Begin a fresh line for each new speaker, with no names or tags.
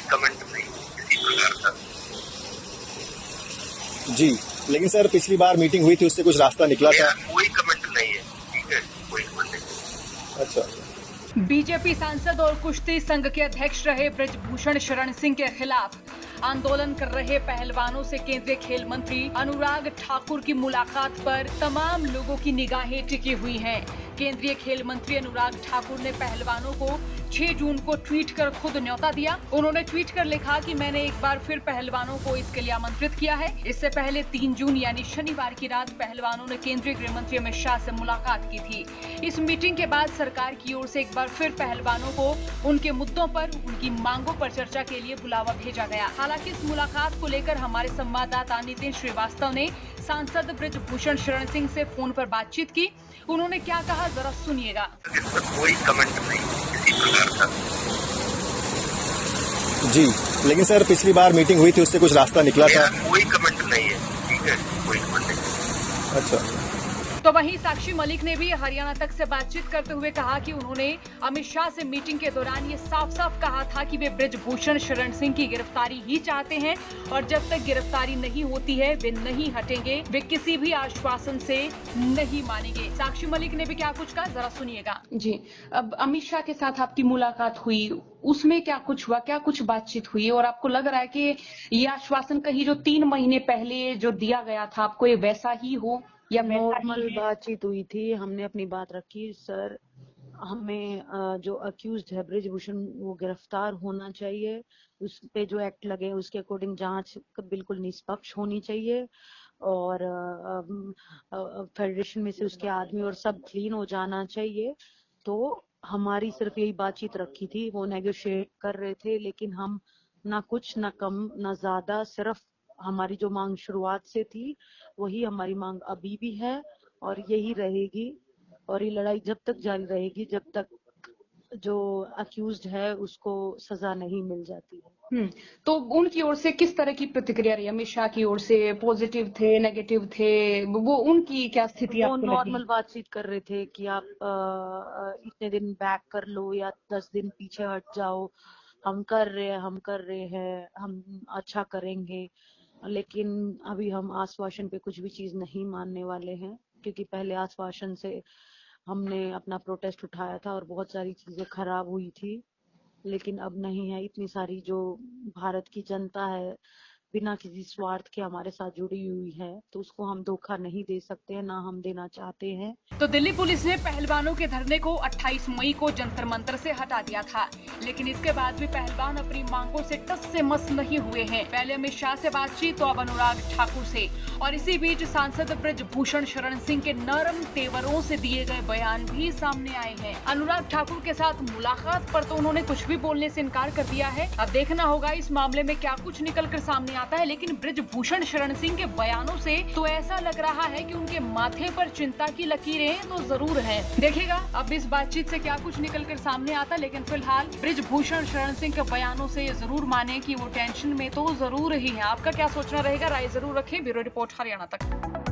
Comment नहीं किसी प्रकार का।
जी, लेकिन सर पिछली बार मीटिंग हुई थी, उससे कुछ रास्ता निकला था?
कोई कमेंट नहीं है, ठीक है, कोई कमेंट नहीं।
अच्छा।
बीजेपी सांसद और कुश्ती संघ के अध्यक्ष रहे बृजभूषण शरण सिंह के खिलाफ आंदोलन कर रहे पहलवानों से केंद्रीय खेल मंत्री अनुराग ठाकुर की मुलाकात पर तमाम लोगों की निगाहें टिकी हुई हैं। केंद्रीय खेल मंत्री अनुराग ठाकुर ने पहलवानों को 6 जून को ट्वीट कर खुद न्योता दिया। उन्होंने ट्वीट कर लिखा कि मैंने एक बार फिर पहलवानों को इसके लिए आमंत्रित किया है। इससे पहले 3 जून यानी शनिवार की रात पहलवानों ने केंद्रीय गृह मंत्री अमित शाह से मुलाकात की थी। इस मीटिंग के बाद सरकार की ओर से एक बार फिर पहलवानों को उनके मुद्दों पर, उनकी मांगों पर चर्चा के लिए बुलावा भेजा गया। हालांकि इस मुलाकात को लेकर हमारे संवाददाता नितिन श्रीवास्तव ने सांसद बृजभूषण शरण सिंह से फोन पर बातचीत की। उन्होंने क्या कहा जरा सुनिएगा।
इस पर कोई कमेंट नहीं किसी प्रकार का।
जी, लेकिन सर पिछली बार मीटिंग हुई थी, उससे कुछ रास्ता निकला था?
कोई कमेंट नहीं है, ठीक है, कोई कमेंट नहीं।
अच्छा।
तो वहीं साक्षी मलिक ने भी हरियाणा तक से बातचीत करते हुए कहा कि उन्होंने अमित शाह से मीटिंग के दौरान ये साफ साफ कहा था कि वे बृजभूषण शरण सिंह की गिरफ्तारी ही चाहते हैं और जब तक गिरफ्तारी नहीं होती है वे नहीं हटेंगे, वे किसी भी आश्वासन से नहीं मानेंगे। साक्षी मलिक ने भी क्या कुछ कहा जरा सुनिएगा।
जी, अब अमित शाह के साथ आपकी मुलाकात हुई, उसमें क्या कुछ हुआ, क्या कुछ बातचीत हुई और आपको लग रहा है कि ये आश्वासन कहीं जो 3 महीने पहले जो दिया गया था आपको ये वैसा ही हो या
नॉर्मल बातचीत हुई थी? हमने अपनी बात रखी सर, हमें जो अक्यूज्ड है बृजभूषण वो गिरफ्तार होना चाहिए, उस पे जो एक्ट लगे उसके अकॉर्डिंग जांच बिल्कुल निष्पक्ष होनी चाहिए और फेडरेशन में से उसके आदमी और सब क्लीन हो जाना चाहिए। तो हमारी सिर्फ यही बातचीत रखी थी, वो नेगोशिएट कर रहे थे लेकिन हम ना कुछ ना कम ना ज्यादा, सिर्फ हमारी जो मांग शुरुआत से थी वही हमारी मांग अभी भी है और यही रहेगी और ये लड़ाई जब तक जारी रहेगी जब तक जो अक्यूज्ड है उसको सजा नहीं मिल जाती है।
तो उनकी ओर से किस तरह की प्रतिक्रिया रही? अमित शाह की ओर से पॉजिटिव थे, नेगेटिव थे, वो उनकी क्या स्थिति
वो
आपको
नॉर्मल
लगी?
बातचीत कर रहे थे कि आप इतने दिन बैक कर लो या 10 दिन पीछे हट जाओ, हम कर रहे हैं, हम अच्छा करेंगे, लेकिन अभी हम आश्वासन पे कुछ भी चीज नहीं मानने वाले हैं क्योंकि पहले आश्वासन से हमने अपना प्रोटेस्ट उठाया था और बहुत सारी चीजें खराब हुई थी, लेकिन अब नहीं है। इतनी सारी जो भारत की जनता है बिना किसी स्वार्थ के हमारे साथ जुड़ी हुई है तो उसको हम धोखा नहीं दे सकते हैं, ना हम देना चाहते हैं।
तो दिल्ली पुलिस ने पहलवानों के धरने को 28 मई को जंतर मंतर से हटा दिया था, लेकिन इसके बाद भी पहलवान अपनी मांगों से टस से मस नहीं हुए हैं। पहले अमित शाह से बातचीत तो अब अनुराग ठाकुर से, और इसी बीच सांसद बृजभूषण शरण सिंह के नरम तेवरों से दिए गए बयान भी सामने आए हैं। अनुराग ठाकुर के साथ मुलाकात पर तो उन्होंने कुछ भी बोलने से इनकार कर दिया है। अब देखना होगा इस मामले में क्या कुछ निकल कर सामने आता है, लेकिन बृजभूषण शरण सिंह के बयानों से तो ऐसा लग रहा है कि उनके माथे पर चिंता की लकीरें तो जरूर हैं। देखिएगा अब इस बातचीत से क्या कुछ निकल कर सामने आता, लेकिन फिलहाल बृजभूषण शरण सिंह के बयानों से ये जरूर माने कि वो टेंशन में तो जरूर ही है। आपका क्या सोचना रहेगा, राय जरूर रखें। ब्यूरो रिपोर्ट हरियाणा तक।